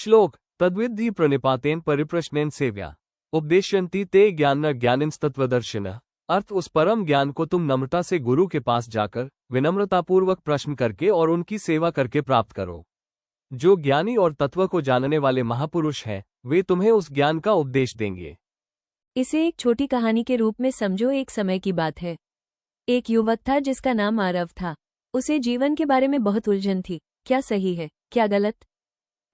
श्लोक तद्विद्धि प्रणिपातेन परिप्रश्नेन सेव्या उपदेशयन्ति ते ज्ञान ज्ञानिंस्तत्वदर्शिन। अर्थ उस परम ज्ञान को तुम नम्रता से गुरु के पास जाकर विनम्रतापूर्वक प्रश्न करके और उनकी सेवा करके प्राप्त करो। जो ज्ञानी और तत्व को जानने वाले महापुरुष हैं, वे तुम्हें उस ज्ञान का उपदेश देंगे। इसे एक छोटी कहानी के रूप में समझो। एक समय की बात है। एक युवक था जिसका नाम आरव था। उसे जीवन के बारे में बहुत उलझन थी। क्या सही है, क्या गलत?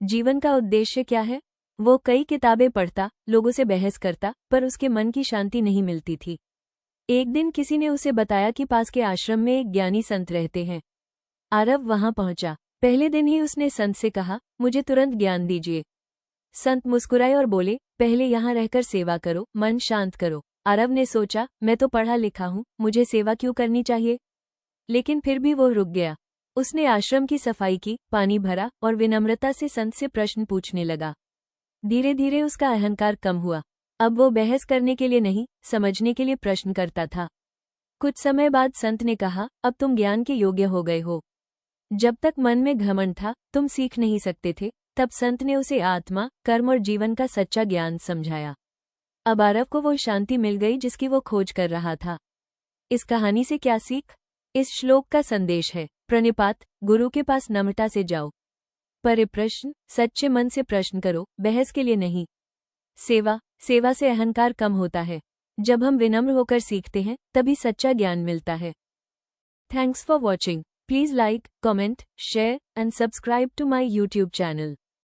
जीवन का उद्देश्य क्या है? वो कई किताबें पढ़ता, लोगों से बहस करता, पर उसके मन की शांति नहीं मिलती थी। एक दिन किसी ने उसे बताया कि पास के आश्रम में एक ज्ञानी संत रहते हैं। आरव वहां पहुंचा। पहले दिन ही उसने संत से कहा, मुझे तुरंत ज्ञान दीजिए। संत मुस्कुराए और बोले, पहले यहाँ रहकर सेवा करो, मन शांत करो। आरव ने सोचा, मैं तो पढ़ा लिखा हूँ, मुझे सेवा क्यों करनी चाहिए? लेकिन फिर भी वो रुक गया। उसने आश्रम की सफाई की, पानी भरा और विनम्रता से संत से प्रश्न पूछने लगा। धीरे धीरे उसका अहंकार कम हुआ। अब वो बहस करने के लिए नहीं, समझने के लिए प्रश्न करता था। कुछ समय बाद संत ने कहा, अब तुम ज्ञान के योग्य हो गए हो। जब तक मन में घमंड था, तुम सीख नहीं सकते थे। तब संत ने उसे आत्मा, कर्म और जीवन का सच्चा ज्ञान समझाया। अब आरव को वो शांति मिल गई जिसकी वो खोज कर रहा था। इस कहानी से क्या सीख? इस श्लोक का संदेश है, प्रणिपात, गुरु के पास नम्रता से जाओ। परिप्रश्न, सच्चे मन से प्रश्न करो, बहस के लिए नहीं। सेवा, सेवा से अहंकार कम होता है। जब हम विनम्र होकर सीखते हैं, तभी सच्चा ज्ञान मिलता है। Thanks for watching. Please like, comment, share and subscribe to my YouTube channel.